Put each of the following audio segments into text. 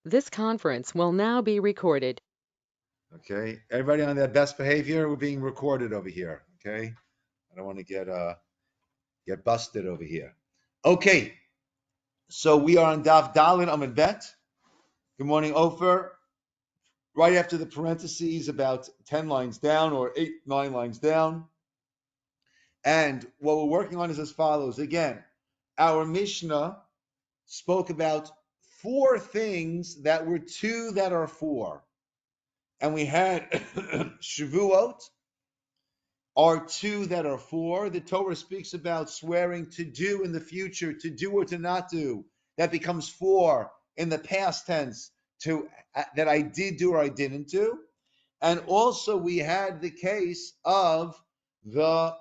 This conference will now be recorded. Okay, everybody on their best behavior. We're being recorded over here. Okay, I don't want to get busted over here. Okay, so we are on Daf Dalin Amid Bet. Good morning, Ofer. Right after the parentheses, about 10 lines down or 8, 9 lines down. And what we're working on is as follows. Again, our Mishnah spoke about 4 things that were 2 that are 4. And we had Shavuot are 2 that are 4. The Torah speaks about swearing to do in the future, to do or to not do. That becomes 4 in the past tense, to that I did do or I didn't do. And also we had the case of the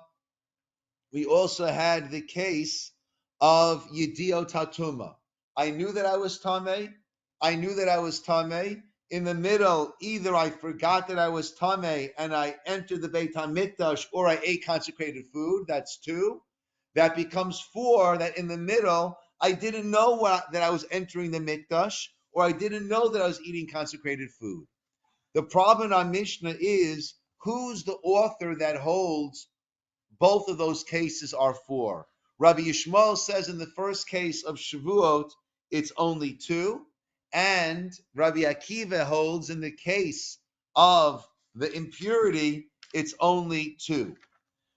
we also had the case of Yedio Tatuma. I knew that I was Tame. I knew that I was Tame. In the middle, either I forgot that I was Tame and I entered the Beit HaMikdash, or I ate consecrated food. That's 2. That becomes 4. That in the middle, I didn't know that I was entering the Mikdash, or I didn't know that I was eating consecrated food. The problem in our Mishnah is who's the author that holds both of those cases are 4. Rabbi Yishmael says in the first case of Shavuot, it's only 2. And Rabbi Akiva holds in the case of the impurity, it's only 2.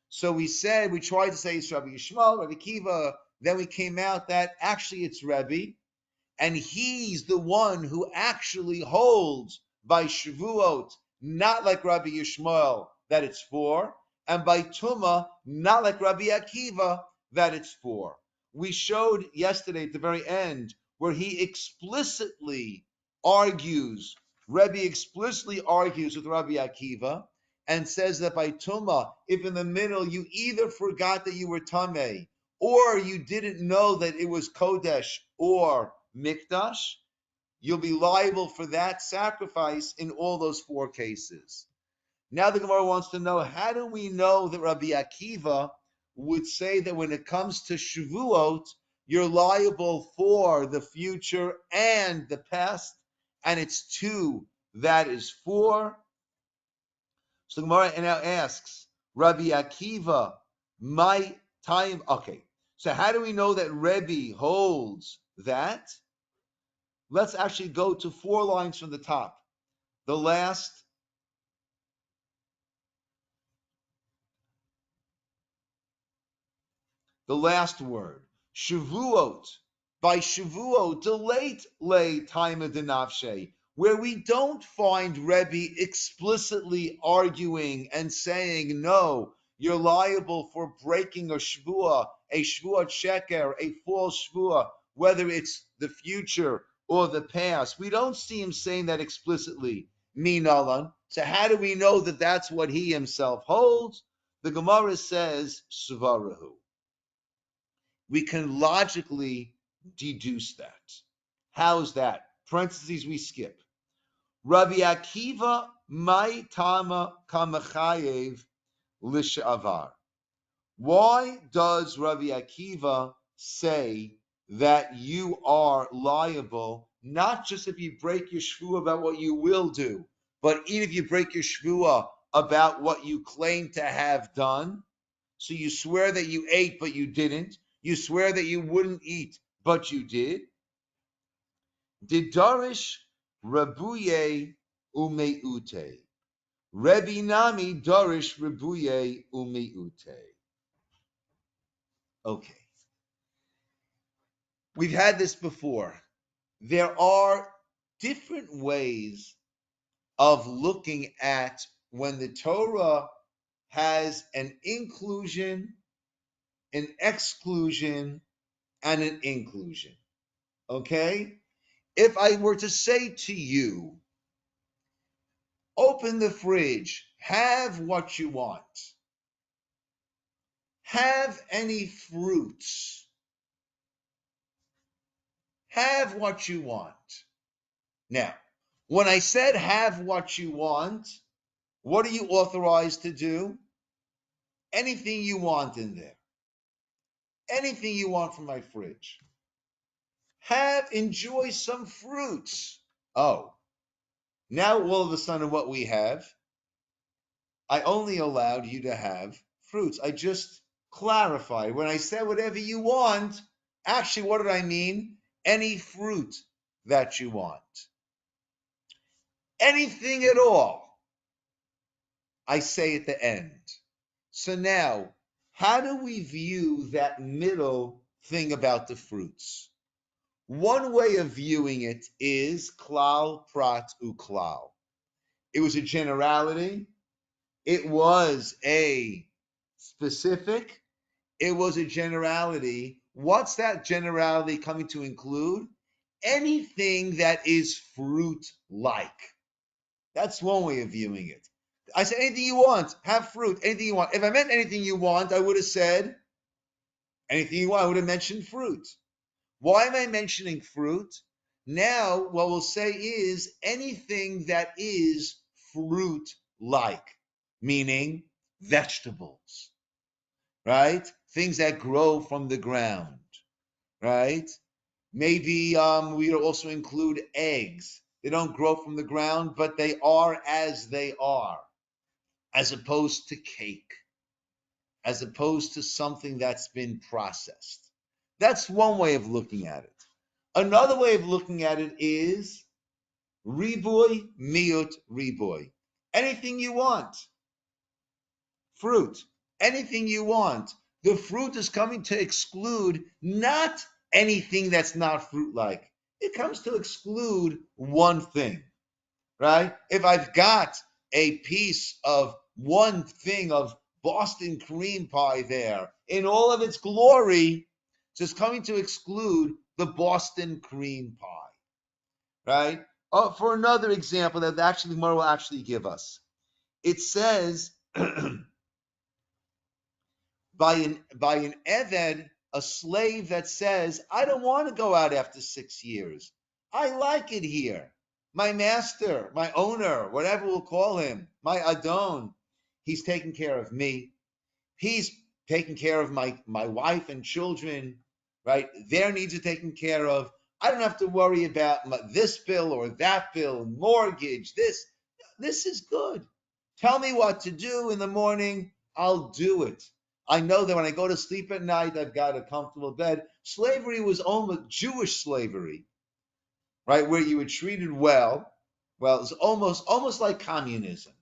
So we tried to say it's Rabbi Yishmael, Rabbi Akiva, then we came out that actually it's Rabbi, and he's the one who actually holds by Shavuot, not like Rabbi Yishmael, that it's 4, and by Tuma, not like Rabbi Akiva, that it's 4. We showed yesterday at the very end where he explicitly argues, Rabbi explicitly argues with Rabbi Akiva and says that by Tuma, if in the middle you either forgot that you were Tameh, or you didn't know that it was Kodesh or Mikdash, you'll be liable for that sacrifice in all those 4 cases. Now the Gemara wants to know, how do we know that Rabbi Akiva would say that when it comes to Shavuot, you're liable for the future and the past, and it's 2 that is 4? So the Gemara now asks, Rabbi Akiva, my time. Okay, so how do we know that Rebbe holds that? Let's actually go to 4 lines from the top. The last word. Shavuot. By Shavuot, delate lay time of denafshe, where we don't find Rebbe explicitly arguing and saying, no, you're liable for breaking a Shavua sheker, a false Shavua, whether it's the future or the past. We don't see him saying that explicitly. Minalan. So how do we know that that's what he himself holds? The Gemara says, Svarahu. We can logically deduce that. How's that? Parentheses we skip. Rabbi Akiva mai tama kamachayev lishavar. Why does Rabbi Akiva say that you are liable, not just if you break your shvua about what you will do, but even if you break your shvua about what you claim to have done? So you swear that you ate, but you didn't. You swear that you wouldn't eat, but you did. Didarish Rabuye Umeute. Rebbe Nami Darish Rabuye Umeute. Okay. We've had this before. There are different ways of looking at when the Torah has an inclusion, an exclusion, and an inclusion. Okay? If I were to say to you, open the fridge, have what you want, have any fruits, have what you want. Now, when I said have what you want, what are you authorized to do? Anything you want in there. Anything you want from my fridge. Enjoy some fruits. Oh, now all of a sudden what we have, I only allowed you to have fruits. I just clarified. When I said whatever you want, actually, what did I mean? Any fruit that you want. Anything at all, I say at the end. So now, how do we view that middle thing about the fruits? One way of viewing it is klal prat uklal. It was a generality. It was a specific. It was a generality. What's that generality coming to include? Anything that is fruit-like. That's one way of viewing it. I said anything you want, have fruit, anything you want. If I meant anything you want, I would have said anything you want. I would have mentioned fruit. Why am I mentioning fruit? Now, what we'll say is anything that is fruit-like, meaning vegetables, right? Things that grow from the ground, right? Maybe we also include eggs. They don't grow from the ground, but they are as they are, as opposed to cake, as opposed to something that's been processed. That's one way of looking at it. Another way of looking at it is riboy, miut, riboy. Anything you want. Fruit. Anything you want. The fruit is coming to exclude not anything that's not fruit-like. It comes to exclude one thing, right? If I've got a piece of one thing of Boston cream pie there in all of its glory, it's just coming to exclude the Boston cream pie, right? For another example that actually Gemara will actually give us, it says by an eved, a slave that says, I don't want to go out after 6 years. I like it here. My master, my owner, whatever we'll call him, my adon, he's taking care of me. He's taking care of my wife and children, right? Their needs are taken care of. I don't have to worry about this bill or that bill, mortgage, this. This is good. Tell me what to do in the morning. I'll do it. I know that when I go to sleep at night, I've got a comfortable bed. Slavery was almost Jewish slavery, right? Where you were treated well. Well, it's almost like communism,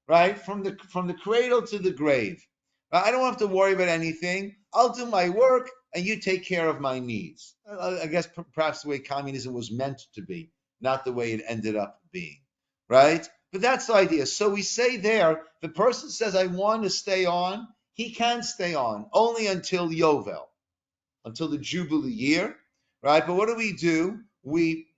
right? From the cradle to the grave. I don't have to worry about anything. I'll do my work and you take care of my needs. I guess perhaps the way communism was meant to be, not the way it ended up being, right? But that's the idea. So we say there, the person says, I want to stay on, he can stay on, only until Yovel, until the Jubilee year, right? But what do? We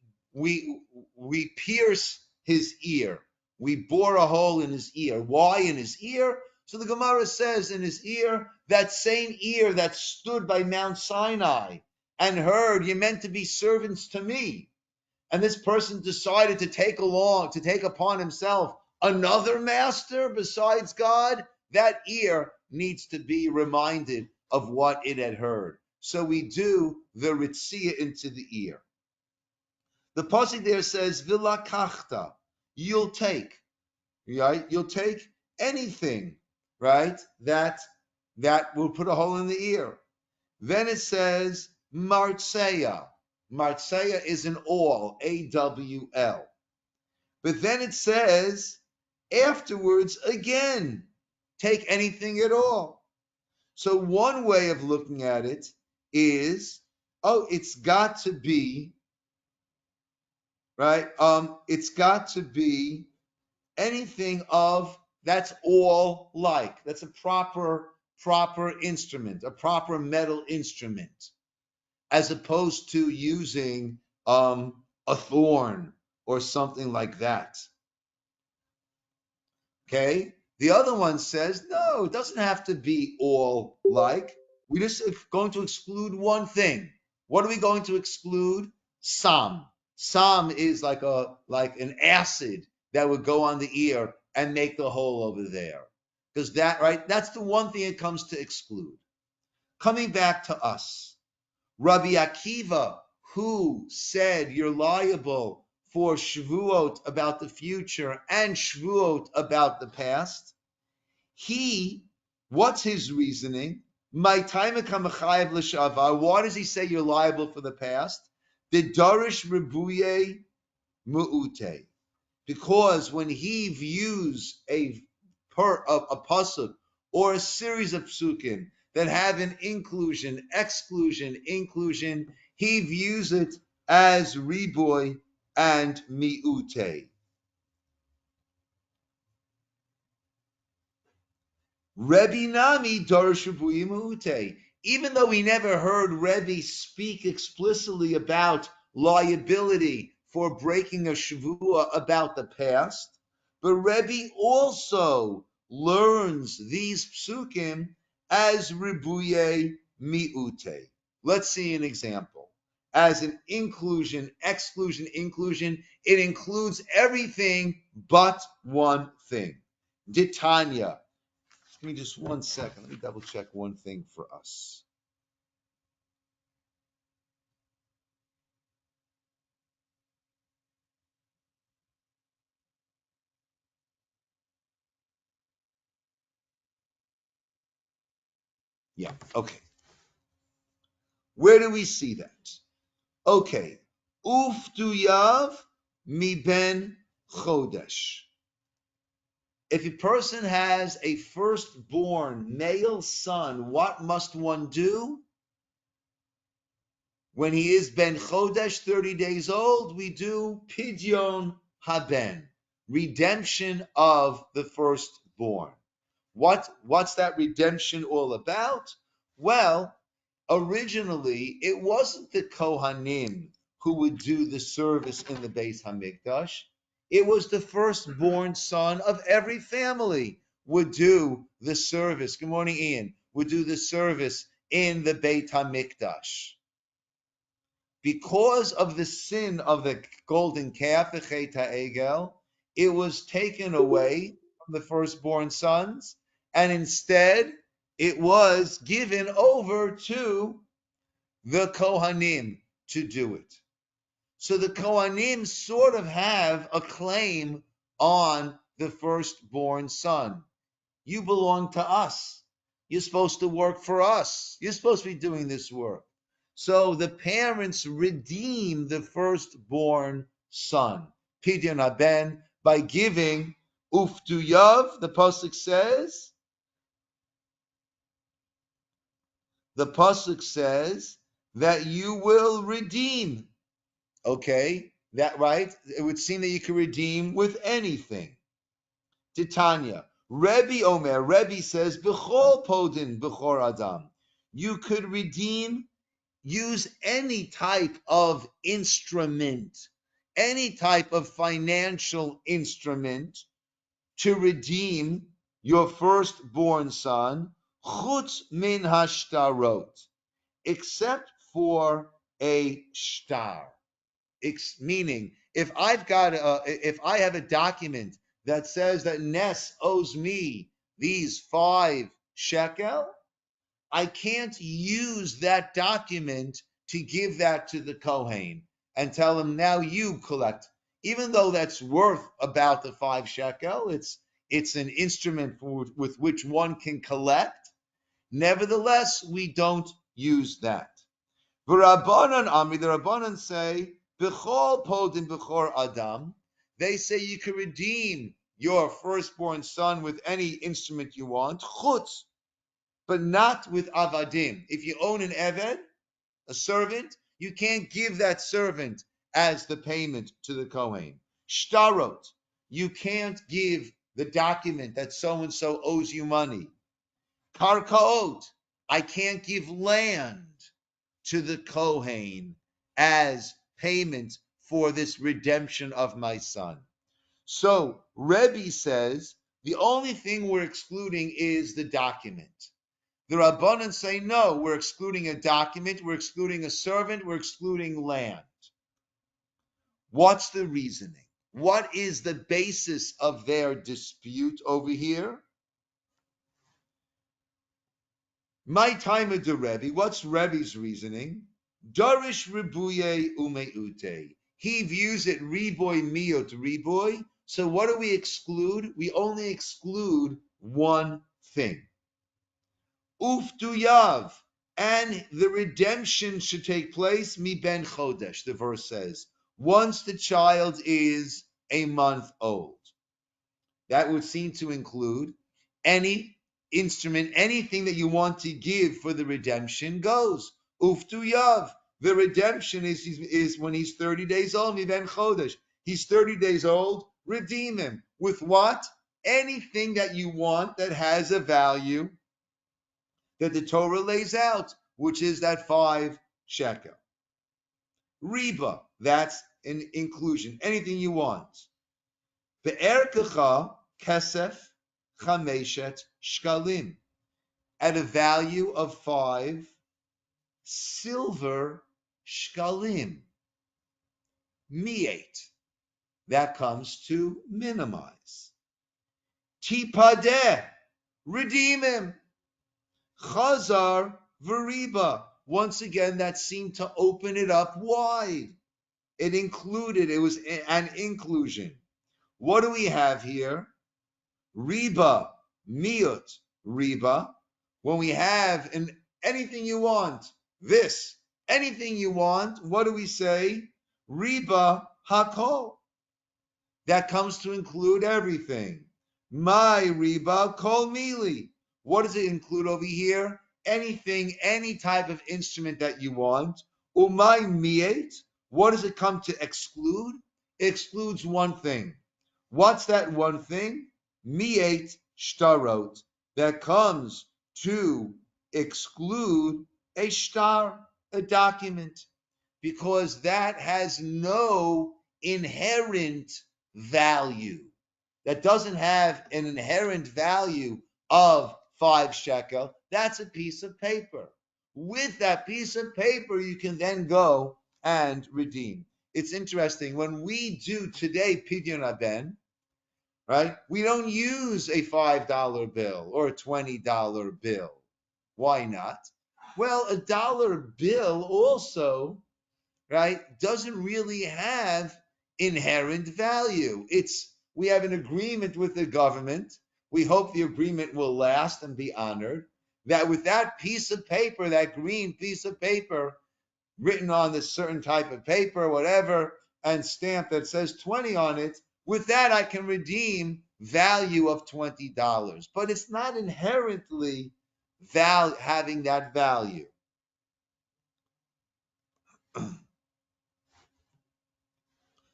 pierce his ear. We bore a hole in his ear. Why in his ear? So the Gemara says in his ear, that same ear that stood by Mount Sinai and heard, you're meant to be servants to me. And this person decided to take upon himself another master besides God, that ear needs to be reminded of what it had heard. So we do the ritzia into the ear. The pasuk there says, "Vilakachta," you'll take, right? You'll take anything, right? That will put a hole in the ear. Then it says, "Martseya." Martseya is an awl, A-W-L. But then it says, afterwards, again, take anything at all. So one way of looking at it is, it's got to be, right? It's got to be anything of that's all like. That's a proper instrument, a proper metal instrument, as opposed to using a thorn or something like that. Okay? The other one says, no, it doesn't have to be all like. We just are going to exclude one thing. What are we going to exclude? Sam. Sam is like an acid that would go on the ear and make the hole over there. Because that's the one thing it comes to exclude. Coming back to us, Rabbi Akiva, who said you're liable for Shavuot about the future and Shavuot about the past, what's his reasoning? My time l'shavar. Why does he say you're liable for the past? The darish ribuye mu'ute. Because when he views a pasuk or a series of psukim that have an inclusion, exclusion, inclusion, he views it as riboy and mi'ute. Rebbe Nami Darash Ribuy Mi'ute. Even though we never heard Rebbe speak explicitly about liability for breaking a Shavua about the past, but Rebbe also learns these psukim as Ribuye Mi'ute. Let's see an example. As an inclusion, exclusion, inclusion, it includes everything but one thing. Ditanya. Give me just 1 second. Let me double check one thing for us. Yeah, okay. Where do we see that? Okay. Ufduyav mi ben chodesh. If a person has a firstborn male son, what must one do? When he is ben chodesh, 30 days old, we do pidyon haben, redemption of the firstborn. What's that redemption all about? Well, originally it wasn't the Kohanim who would do the service in the Beis Hamikdash. It was the firstborn son of every family would do the service. Good morning, Ian. Would do the service in the Beit Hamikdash. Because of the sin of the golden calf, the Chet HaEgel, it was taken away from the firstborn sons, and instead it was given over to the Kohanim to do it. So the Kohanim sort of have a claim on the firstborn son. You belong to us. You're supposed to work for us. You're supposed to be doing this work. So the parents redeem the firstborn son, Pidyon Haben, by giving Ufduyav, the pasuk says that you will redeem. Okay, that right? It would seem that you can redeem with anything. Titania, Rebbe says, B'chol podin b'chor adam. You could redeem, use any type of instrument, any type of financial instrument to redeem your firstborn son, chutz min hashtarot, except for a shtar. Meaning, if I have a document that says that Ness owes me these 5 shekel, I can't use that document to give that to the Kohen and tell him, now you collect. Even though that's worth about the 5 shekel, it's an instrument with which one can collect. Nevertheless, we don't use that. V'Rabbanan Amri, the Rabbanan say, B'chol podin b'chor adam. They say you can redeem your firstborn son with any instrument you want, chutz, but not with avadim. If you own an eved, a servant, you can't give that servant as the payment to the Kohen. Shtarot, you can't give the document that so-and-so owes you money. Karkaot, I can't give land to the Kohen as payment for this redemption of my son. So Rebbe says the only thing we're excluding is the document. The Rabbanan say, no, we're excluding a document, we're excluding a servant, we're excluding land. What's the reasoning? What is the basis of their dispute over here? My time of the Rebbe, what's Rebbe's reasoning? Darish ribuye umeute. he views it riboy miyot riboy. So what do we exclude? We only exclude one thing. Uftuyav, and the redemption should take place mi ben chodesh, the verse says, once the child is a month old. That would seem to include any instrument, anything that you want to give for the redemption goes. Uftuyav, the redemption is when he's 30 days old, mi ben chodesh. He's 30 days old, redeem him. With what? Anything that you want that has a value that the Torah lays out, which is that 5 shekel. Riba, that's an inclusion, anything you want. Be'erkecha kesef chameshet shkalim, at a value of 5 silver shkalim. Mi'et, that comes to minimize. Tipadeh, redeem him. Chazar Veriba. Once again, that seemed to open it up wide. It was an inclusion. What do we have here? Riba, miut, riba. When we have anything you want, anything you want, what do we say? Riba hakol. That comes to include everything. My riba kol mili. What does it include over here? Anything, any type of instrument that you want. Umay miet. What does it come to exclude? It excludes one thing. What's that one thing? Miet shtarot. That comes to exclude a shtar, a document, because that has no inherent value. That doesn't have an inherent value of 5 shekel. That's a piece of paper. With that piece of paper, you can then go and redeem. It's interesting. When we do today Pidyon Haben, right, we don't use a $5 bill or a $20 bill. Why not? Well, a dollar bill also, right, doesn't really have inherent value. We have an agreement with the government. We hope the agreement will last and be honored. That with that piece of paper, that green piece of paper, written on this certain type of paper, whatever, and stamped that says 20 on it, with that I can redeem value of $20. But it's not inherently having that value.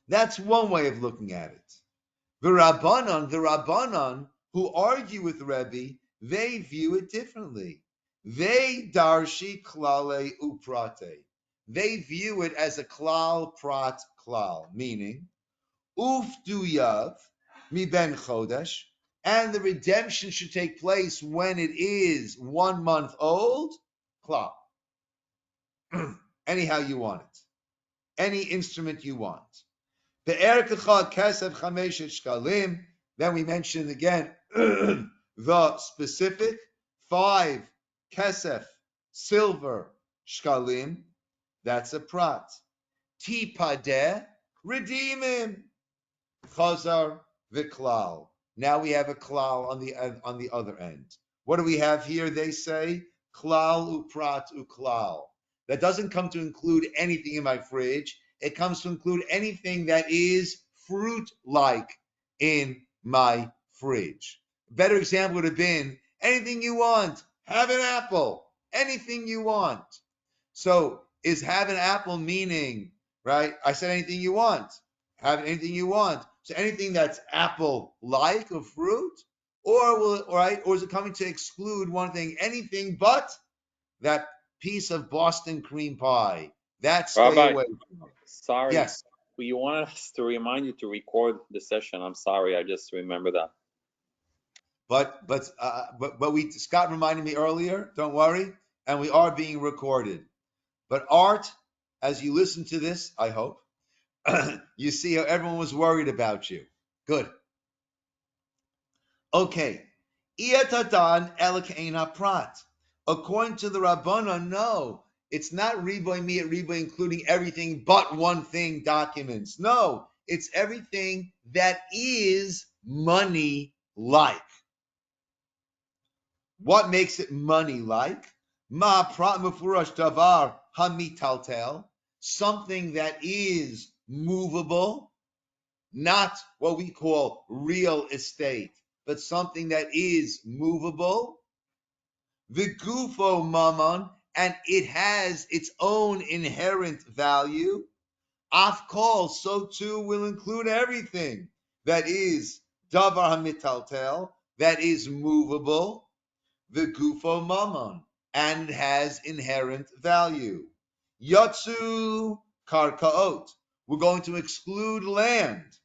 That's one way of looking at it. The Rabbanon who argue with Rebbe, they view it differently. They darshi klale uprate. They view it as a klal prat klal, meaning ufduyav mi ben chodesh, and the redemption should take place when it is 1 month old. Klal. Anyhow you want it. Any instrument you want. Then we mentioned again the specific 5 kesef silver shkalim. That's a prat. Tipadeh, redeem him. Chazar v'klal. Now we have a klal on the other end. What do we have here? They say klal uprat uklal. That doesn't come to include anything in my fridge. It comes to include anything that is fruit-like in my fridge. A better example would have been anything you want. Have an apple. Anything you want. So is have an apple meaning, right? I said anything you want. Have anything you want. So anything that's apple-like or fruit, or is it coming to exclude one thing? Anything but that piece of Boston cream pie. That stay Rabbi, away from. sorry. Yes. You wanted us to remind you to record the session. I'm sorry. I just remember that. But Scott reminded me earlier, don't worry, and we are being recorded. But Art, as you listen to this, I hope, you see how everyone was worried about you. Good. Okay. Iatadan elkeina prat. According to the Rabbanan, no. It's not riboy miyat riboy, including everything but one thing documents. No, it's everything that is money-like. What makes it money-like? Ma prat mufurash davar hamitaltel, something that is movable, not what we call real estate, but something that is movable. Vigufo mammon, and it has its own inherent value. Afkol, so too will include everything that is davar hamitaltel, that is movable. Vigufo mammon, and has inherent value. Yatsu karkaot, we're going to exclude land.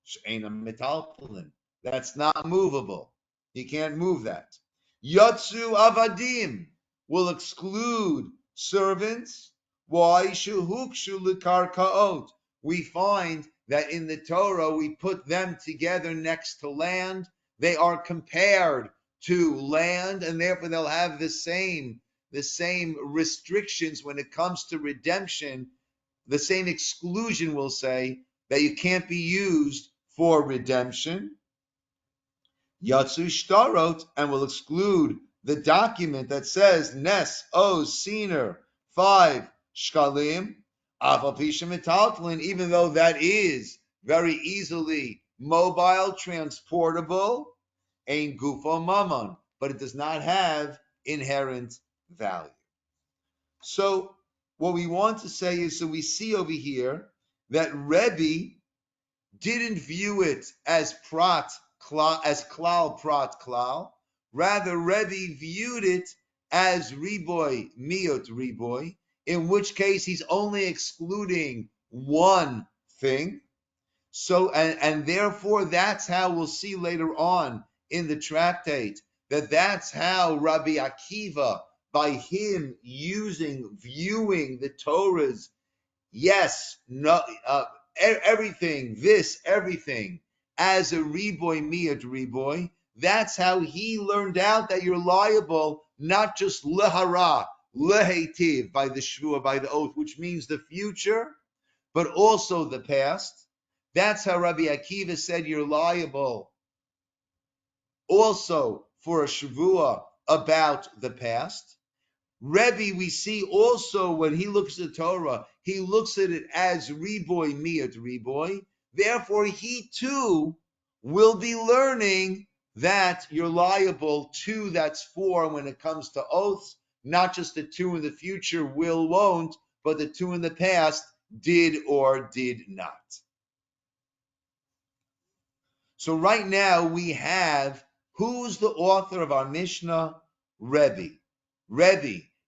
She'ena metaltalin, that's not movable. You can't move that. Yatsu avadim, will exclude servants. Why? Shehukshu likarkaot. We find that in the Torah we put them together next to land. They are compared to land, and therefore they'll have the same restrictions when it comes to redemption, the same exclusion, we'll say, that you can't be used for redemption. Yatsu shtarot, and will exclude the document that says Nes O Siner 5 Shkalim, Avapisha Metaltlin, even though that is very easily mobile, transportable, Ein Gufo Mammon, but it does not have inherent value. So what we want to say is, so we see over here that Rebbe didn't view it as prat, as klal prat klal. Rather, Rebbe viewed it as riboy miut riboy, in which case he's only excluding one thing. So, and therefore, that's how we'll see later on in the tractate that that's how Rabbi Akiva, by him viewing the Torah's, yes, no, everything as a riboy miyad riboy, that's how he learned out that you're liable not just lehara, lehetiv, by the Shavua, by the oath, which means the future, but also the past. That's how Rabbi Akiva said you're liable also for a Shavua about the past. Rebbe, we see also when he looks at the Torah, he looks at it as riboy miyat riboy. Therefore, he too will be learning that you're liable to that's four when it comes to oaths, not just the two in the future will, won't, but the two in the past did or did not. So right now we have, who's the author of our Mishnah? Rebbe.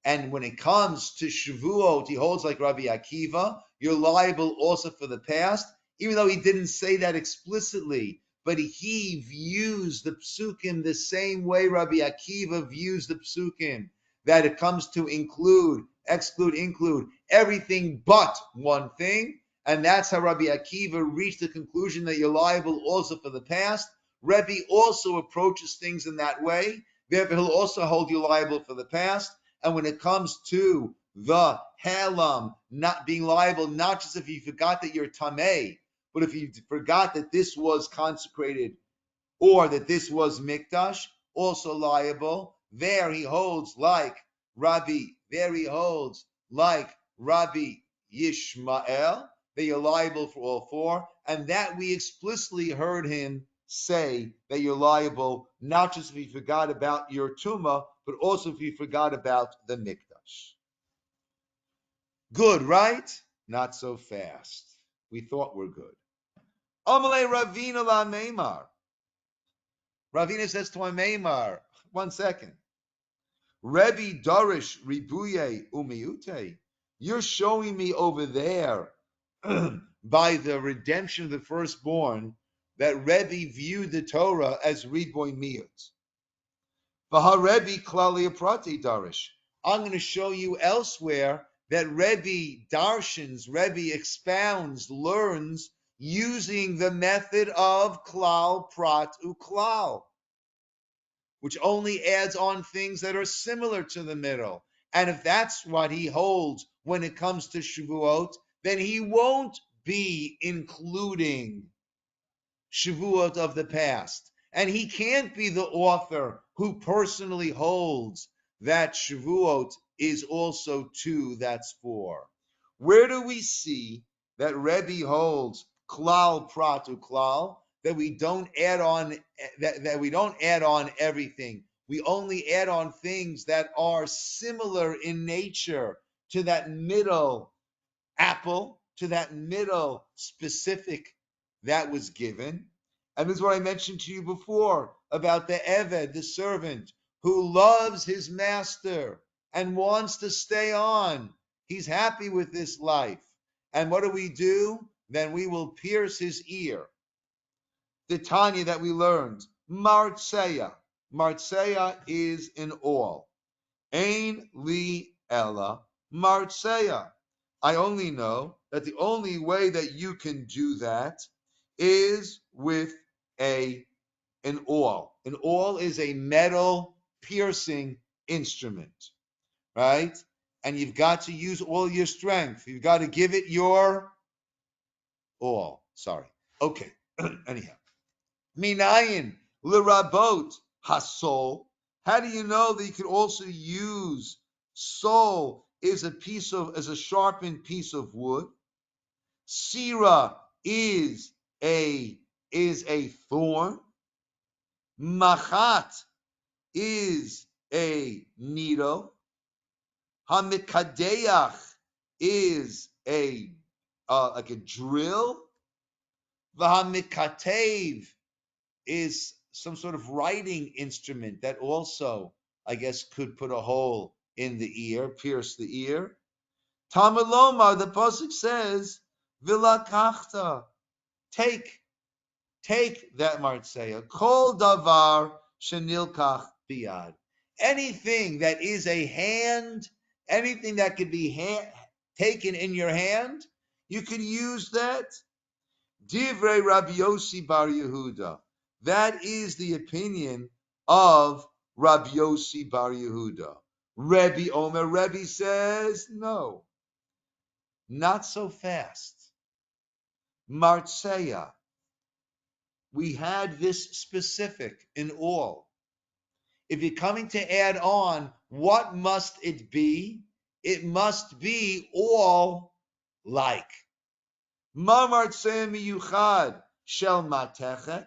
And when it comes to Shavuot, he holds like Rabbi Akiva, you're liable also for the past, even though he didn't say that explicitly, but he views the psukim the same way Rabbi Akiva views the psukim, that it comes to include, exclude, include everything but one thing. And that's how Rabbi Akiva reached the conclusion that you're liable also for the past. Rebbe also approaches things in that way. Therefore, he'll also hold you liable for the past. And when it comes to the halam, not being liable, not just if you forgot that you're tamei, but if you forgot that this was consecrated or that this was mikdash, also liable. There he holds like Rabbi Yishmael, that you're liable for all four, and that we explicitly heard him say that you're liable not just if you forgot about your tumah, but also if you forgot about the mikdash. Good, right? Not so fast. We thought we're good. Amalei Ravina la Meimar. Ravina says to my Meimar, 1 second. Rebbe Darish Ribuye Umiute. You're showing me over there by the redemption of the firstborn that Rebbe viewed the Torah as riboy miyut. V'haRebbe klali aprati darish. I'm going to show you elsewhere that Rebbe darshans, Rebbe expounds, learns using the method of klal prat uklal, which only adds on things that are similar to the middle. And if that's what he holds when it comes to Shavuot, then he won't be including Shavuot of the past. And he can't be the author who personally holds that Shavuot is also 2, that's 4. Where do we see that Rebbe holds klal pratu klal, that we don't add on that we don't add on everything? We only add on things that are similar in nature to that middle apple, to that middle specific that was given. And this is what I mentioned to you before about the Eved, the servant, who loves his master and wants to stay on. He's happy with this life. And what do? Then we will pierce his ear. The Tanya that we learned, Martseya. Martseya is an all. Ain li ella Martseya. I only know that the only way that you can do that is with an awl. An awl is a metal piercing instrument, right? And you've got to use all your strength. You've got to give it your all. Sorry. Okay. Anyhow. Minayin lirabot hasol. How do you know that you could also use soul is a sharpened piece of wood? Sira is a thorn. Machat is a needle. Hamikadeach is a like a drill. Vahamikatev is some sort of writing instrument that also, I guess, could put a hole in the ear, pierce the ear. Tamaloma, the pasuk says, "Vilakachta, take that martseya. Kol davar shenilkach biyad. Anything that is a hand, anything that could be taken in your hand, you could use that. Divrei Rabbi Yossi bar Yehuda. That is the opinion of Rabbi Yossi bar Yehuda. Rebbe Omer, Rebbe says, no, not so fast. Martseya, we had this specific in all. If you're coming to add on, what must it be? It must be all like. Ma martseya miyuchad shel matechet.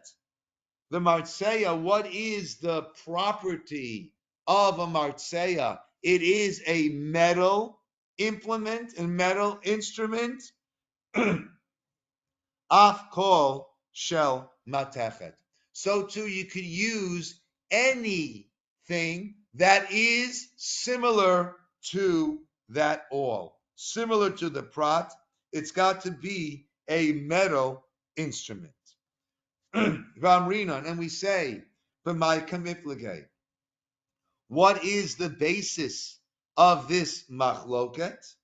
The martseya, what is the property of a martseya? It is a metal implement, a metal instrument. Af kol shel matechet. So too, you could use anything that is similar to that all. Similar to the prat, it's got to be a metal instrument. Vamrinan, and we say, what is the basis of this machloket?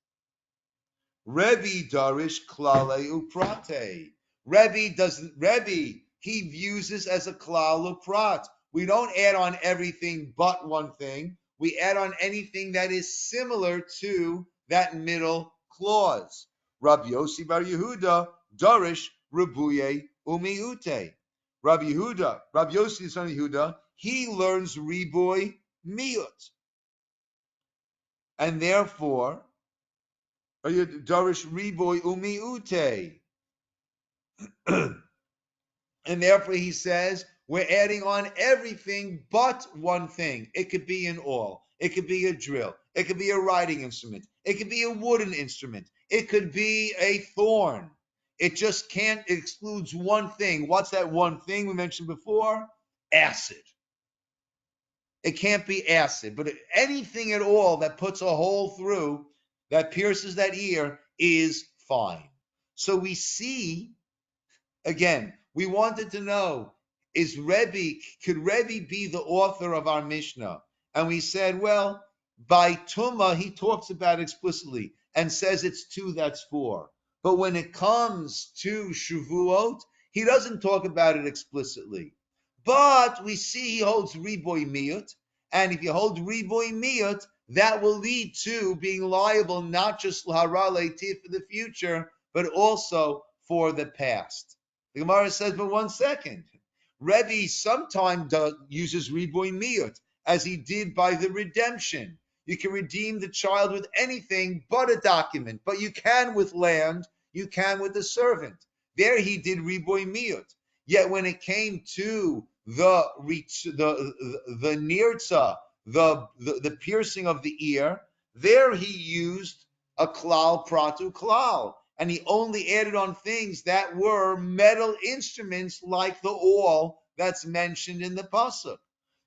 Rebbe darish klale uprate. Rebbe, he views this as a klal uprat. We don't add on everything but one thing. We add on anything that is similar to that middle clause. Rabbi Yossi bar Yehuda darish rebuye umiute. Rabbi Yossi the son of Yehuda, he learns riboy miut. And therefore, Darish riboy umiute. And therefore he says, we're adding on everything but one thing. It could be an awl. It could be a drill. It could be a writing instrument. It could be a wooden instrument. It could be a thorn. It just can't, it excludes one thing. What's that one thing we mentioned before? Acid. It can't be acid, but anything at all that puts a hole through, that pierces that ear, is fine. So we see, again, we wanted to know, could Rebbe be the author of our Mishnah? And we said, well, by Tumah, he talks about it explicitly and says it's 2, that's 4. But when it comes to Shavuot, he doesn't talk about it explicitly. But we see he holds Riboy Miyut, and if you hold Riboy Miyut, that will lead to being liable not just l'hara leitiv for the future, but also for the past. The Gemara says, but 1 second. Rebbe sometimes uses riboy miyut, as he did by the redemption. You can redeem the child with anything but a document, but you can with land, you can with a servant. There he did riboy miyut. Yet when it came to the nirtza, the piercing of the ear, there he used a klal pratu klal, and he only added on things that were metal instruments like the awl that's mentioned in the pasuk.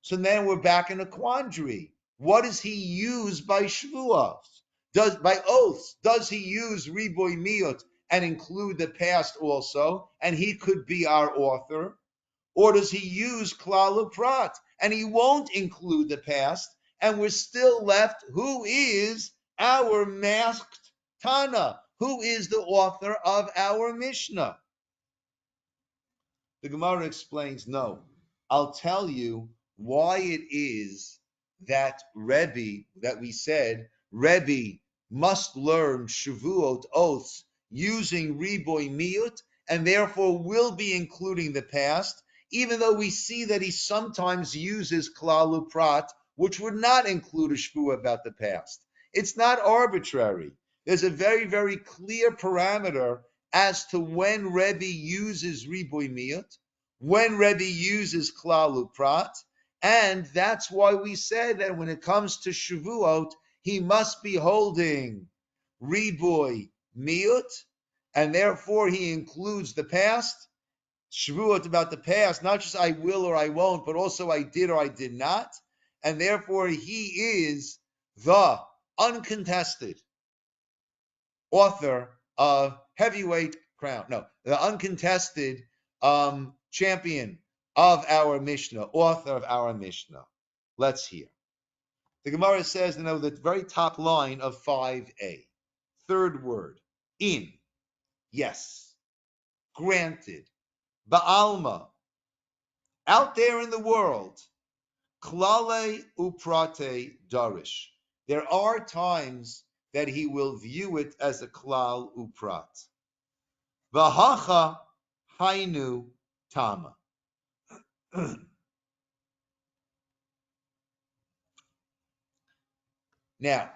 So then we're back in a quandary. What does he use by Shavua? By oaths, does he use riboy miyut and include the past also, and he could be our author? Or does he use klal prat and he won't include the past, and we're still left, who is our masked Tana? Who is the author of our Mishnah? The Gemara explains, no. I'll tell you why it is that we said Rebbe must learn Shavuot oaths using riboy miyut, and therefore will be including the past, even though we see that he sometimes uses klal prat, which would not include a shvuah about the past. It's not arbitrary. There's a very, very clear parameter as to when Rebbe uses riboy miyut, when Rebbe uses klal prat, and that's why we said that when it comes to Shavuot, he must be holding riboy miyut, and therefore he includes the past. Shavuot about the past, not just I will or I won't, but also I did or I did not. And therefore he is the uncontested author of heavyweight crown. No, the uncontested champion of our Mishnah, author of our Mishnah. Let's hear. The Gemara says, the very top line of 5a, third word, in, yes, granted, ba'alma, out there in the world, klale uprate darish. There are times that he will view it as a klal uprat. Vahacha hainu tama. Now,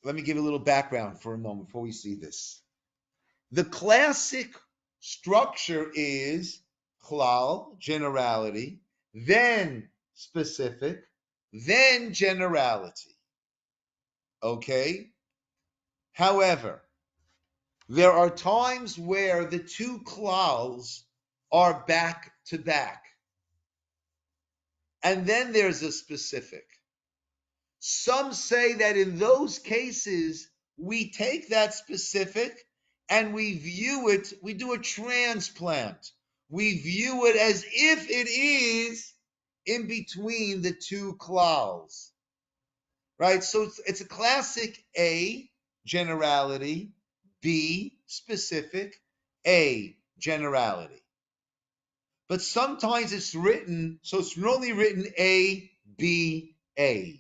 let me give a little background for a moment before we see this. The classic structure is klal, generality, then specific, then generality. Okay? However, there are times where the two klals are back to back. And then there's a specific. Some say that in those cases, we take that specific and we view it, we do a transplant. We view it as if it is in between the two klals. Right? So it's a classic A, generality, B, specific, A, generality. But sometimes it's written, so it's normally written A, B, A.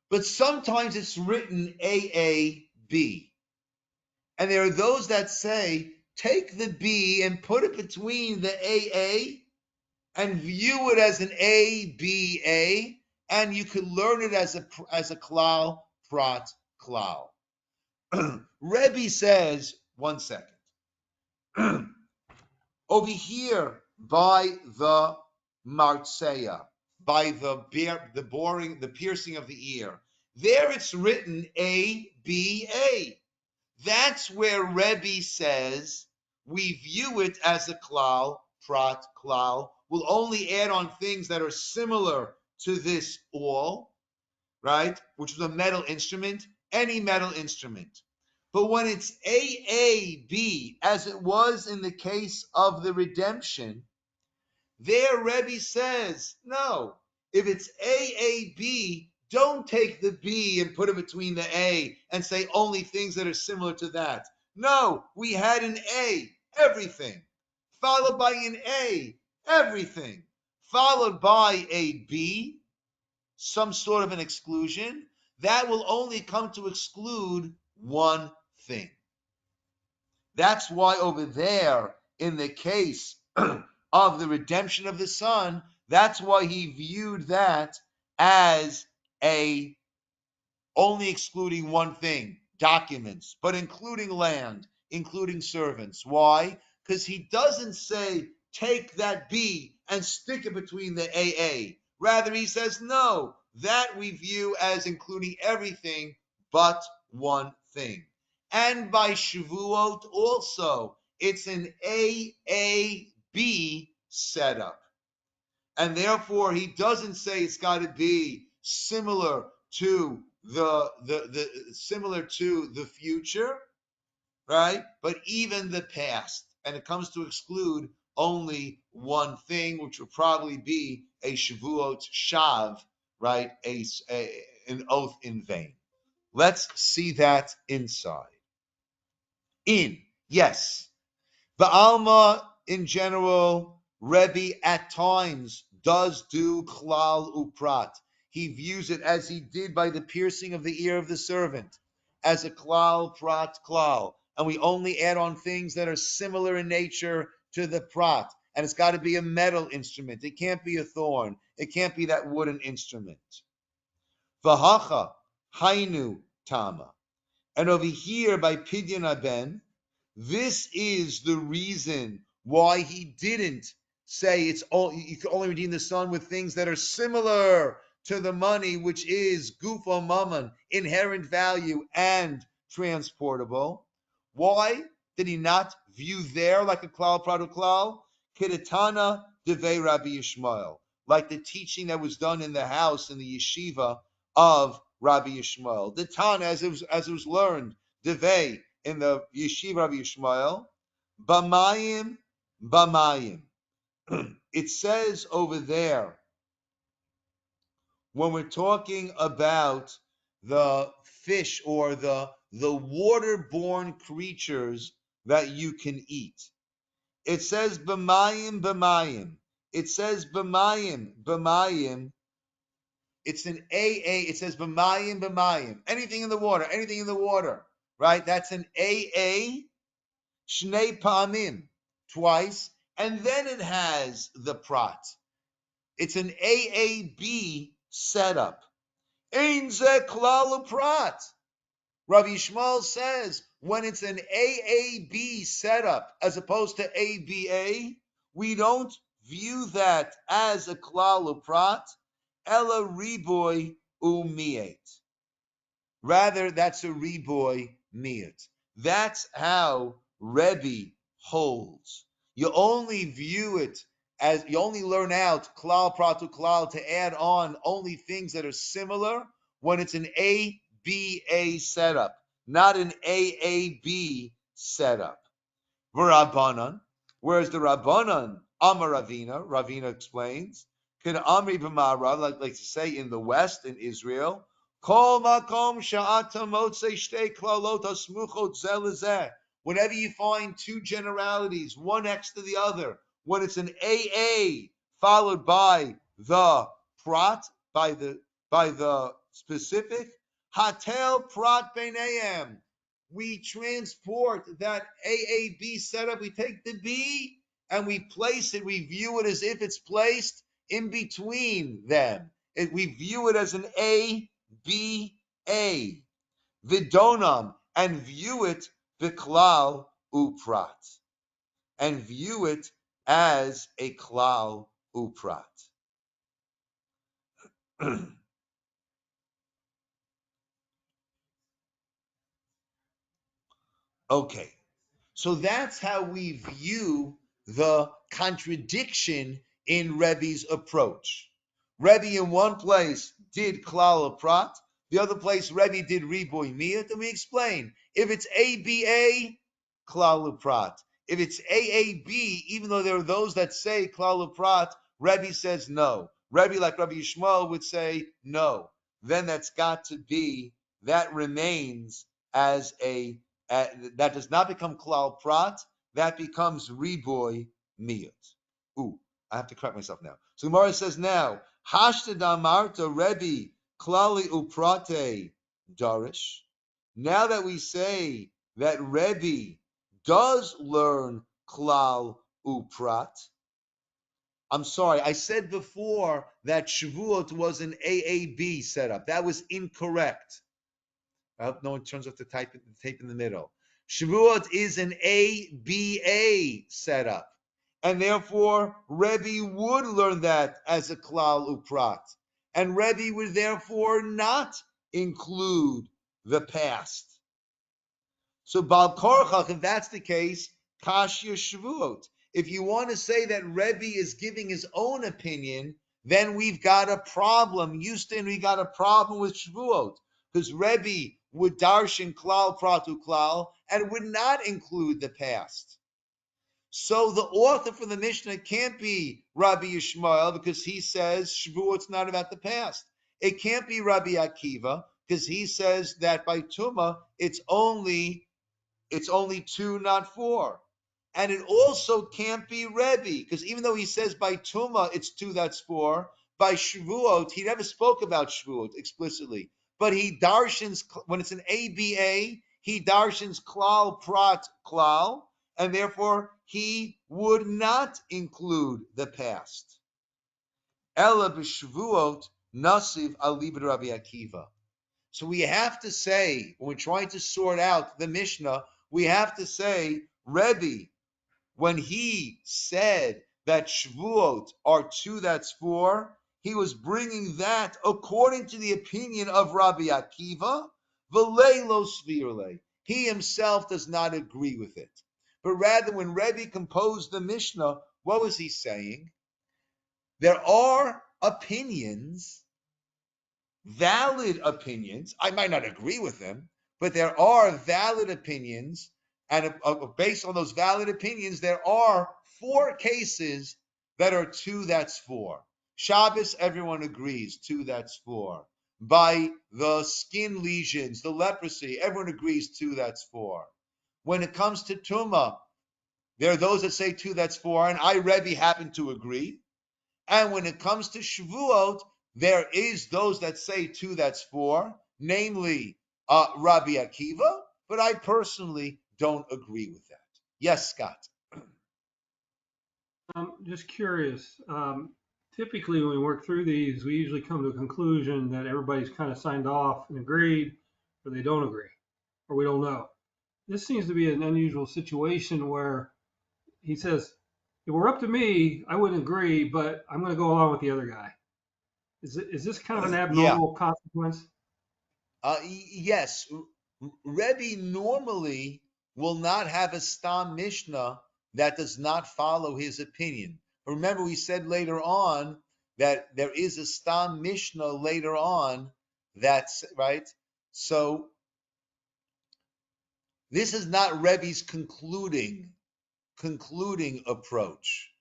But sometimes it's written AAB. And there are those that say, take the B and put it between the AA and view it as an ABA, and you can learn it as a klal, prat, klal. Rebbe says, 1 second. Over here by the martseya, by the piercing of the ear, there it's written ABA. That's where Rebbe says we view it as a klal, prat, klal. We'll only add on things that are similar to this awl, right? Which is a metal instrument, any metal instrument. But when it's AAB, as it was in the case of the redemption, there Rebbe says, no, if it's AAB, don't take the B and put it between the A and say only things that are similar to that. No, we had an A, everything, followed by an A, everything, followed by a B, some sort of an exclusion, that will only come to exclude one thing. That's why over there, in the case of the redemption of the son, that's why he viewed that as a only excluding one thing, documents, but including land, including servants. Why? Because he doesn't say, take that B and stick it between the AA. Rather, he says, no, that we view as including everything but one thing. And by Shavuot also, it's an AAB setup. And therefore, he doesn't say it's got to be similar to the future, right? But even the past, and it comes to exclude only one thing, which would probably be a Shavuot Shav, right? An oath in vain. Let's see that inside. Yes. Ba'alma, in general, Rebbe at times does do klal uprat. He views it as he did by the piercing of the ear of the servant, as a klal prat klal. And we only add on things that are similar in nature to the prat. And it's got to be a metal instrument. It can't be a thorn. It can't be that wooden instrument. Vahacha, hainu tama. And over here by Pidyon Aben, this is the reason why he didn't say it's all you can only redeem the son with things that are similar to the money, which is gufo mammon, inherent value and transportable. Why did he not view there like a klal pradu klal? Kedetana devei Rabbi Yishmael, like the teaching that was done in the house in the yeshiva of Rabbi Yishmael. The Tana, as it was learned, devei in the yeshiva Rabbi Yishmael, bamayim, bamayim. It says over there, when we're talking about the fish or the waterborne creatures that you can eat, it says bamayim, bamayim. It says bamayim, bamayim. It's an AA. It says bamayim, bamayim. Anything in the water, right? That's an AA. Shnei pa'amim, twice, and then it has the prat. It's an AAB setup. Ein ze klal prat. Rabbi Yishmael says when it's an AAB setup as opposed to ABA, we don't view that as a klal prat, ela riboy umiet. Rather, that's a riboy miet. That's how Rebbe holds. You only view it as, you only learn out klal pratu klal to add on only things that are similar when it's an ABA setup, not an AAB setup. V'Rabbanan, whereas the Rabbanan, Amar Ravina explains, can Amri b'Mara, like to say in the West, in Israel, Kol makom sha'ata motzei shtei klalot asmuchot zeh lezeh. Whenever you find two generalities, one next to the other, when it's an AA followed by the prat, by the specific, hatel prat beinayim. We transport that AAB setup. We take the B and we place it. We view it as if it's placed in between them. We view it as an A. B-A, Vidonam, and view it Viklal Uprat, and view it as a Klal Uprat. Okay, so that's how we view the contradiction in Rebbe's approach. Rebbe in one place did Klal Uprat, the other place Rebbe did Riboy Miyat, and we explain. If it's ABA, Klal Uprat. If it's AAB, even though there are those that say Klal Uprat, Rebbe says no. Rebbe, like Rabbi Yishmael, would say no. Then that's got to be, that remains as that does not become Klal Prat, that becomes Riboy Miyat. Ooh, I have to correct myself now. So Gemara says now, Hashtad Amarta Rebbe klali uprate darish. Now that we say that Rebbe does learn klal uprat, I'm sorry, I said before that Shavuot was an AAB setup. That was incorrect. I hope no one turns off the tape in the middle. Shavuot is an ABA setup. And therefore, Rebbe would learn that as a klal uprat. And Rebbe would therefore not include the past. So Bal Korchach, if that's the case, Kashya Shavuot. If you want to say that Rebbe is giving his own opinion, then we've got a problem. Houston, we got a problem with Shavuot. Because Rebbe would darshan klal pratu klal and would not include the past. So the author for the Mishnah can't be Rabbi Yishmael because he says Shavuot's not about the past. It can't be Rabbi Akiva because he says that by Tumah it's only 2, not 4. And it also can't be Rebbe, because even though he says by Tumah it's 2, that's 4, by Shavuot, he never spoke about Shavuot explicitly. But he darshans, when it's an ABA, he darshans klal prat klal, and therefore he would not include the past. Ela b'Shavuot nasiv alibid Rabbi Akiva. So we have to say, when we're trying to sort out the Mishnah, we have to say, Rebbe, when he said that Shavuot are 2, that's 4, he was bringing that according to the opinion of Rabbi Akiva, v'lei lo svirle. He himself does not agree with it. But rather, when Rebbe composed the Mishnah, what was he saying? There are opinions, valid opinions. I might not agree with them, but there are valid opinions, and based on those valid opinions, there are 4 cases that are 2, that's 4. Shabbos, everyone agrees, 2, that's 4. By the skin lesions, the leprosy, everyone agrees, 2, that's 4. When it comes to Tumah, there are those that say 2, that's 4, and I, Rebbe, happen to agree. And when it comes to Shavuot, there is those that say 2, that's 4, namely Rabbi Akiva, but I personally don't agree with that. Yes, Scott. I'm just curious. Typically, when we work through these, we usually come to a conclusion that everybody's kind of signed off and agreed, or they don't agree, or we don't know. This seems to be an unusual situation where he says, if it were up to me, I wouldn't agree, but I'm going to go along with the other guy. Is this kind of an abnormal consequence? Yes. Rebbe normally will not have a Stam Mishnah that does not follow his opinion. Remember, we said later on that there is a Stam Mishnah later on that's right. So this is not Rebbe's concluding approach,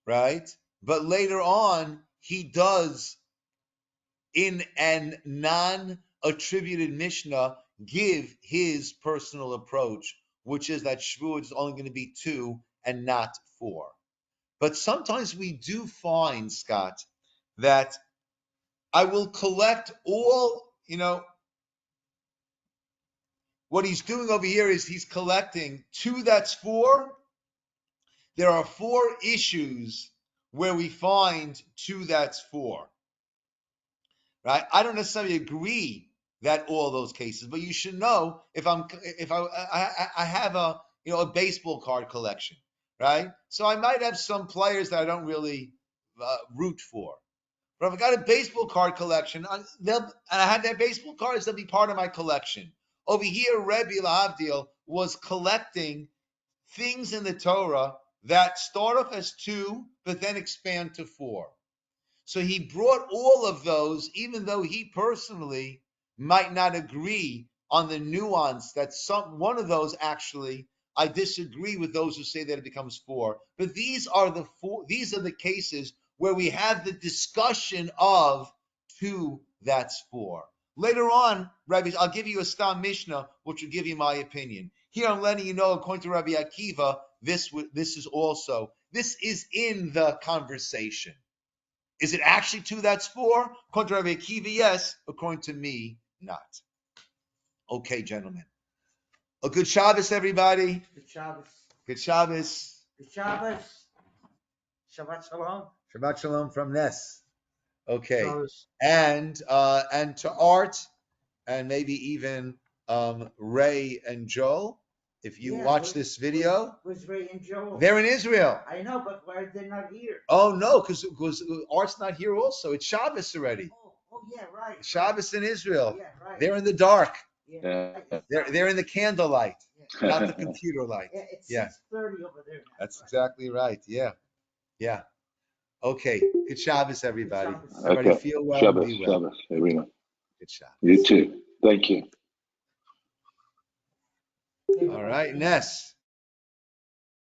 right? But later on, he does, in an non-attributed Mishnah, give his personal approach, which is that Shavuot is only going to be 2 and not 4. But sometimes we do find, Scott, that I will collect all, what he's doing over here is he's collecting 2, that's 4. There are 4 issues where we find 2, that's 4. Right? I don't necessarily agree that all those cases, but you should know if I have a baseball card collection, right? So I might have some players that I don't really root for. But if I got a baseball card collection, and I have their baseball cards, they'll be part of my collection. Over here, Rebbe Lahavdil was collecting things in the Torah that start off as 2, but then expand to 4. So he brought all of those, even though he personally might not agree on the nuance that one of those actually, I disagree with those who say that it becomes 4. But these are the cases where we have the discussion of 2, that's 4. Later on, Rabbi, I'll give you a Stam Mishnah, which will give you my opinion. Here I'm letting you know, according to Rabbi Akiva, this is in the conversation. Is it actually 2 that's 4? According to Rabbi Akiva, yes. According to me, not. Okay, gentlemen. A good Shabbos, everybody. Good Shabbos. Good Shabbos. Good Shabbos. Shabbat Shalom. Shabbat Shalom from Ness. Okay. Shabbos. And to Art, and maybe even Ray and Joel, if you watch this video. Where's Ray and Joel? They're in Israel. I know, but why are they not here? Oh, no, because Art's not here also. It's Shabbos already. Oh yeah, right. Shabbos in Israel. Yeah, right. They're in the dark. Yeah. They're in the candlelight, not the computer light. Yeah, it's Yeah. 6:30 over there now. That's exactly right. Yeah. Yeah. Okay. Good Shabbos, everybody. Good Shabbos. Everybody Okay. feel well Shabbos, and be well. Shabbos, everyone. Good Shabbos. You too. Thank you. All right, Ness.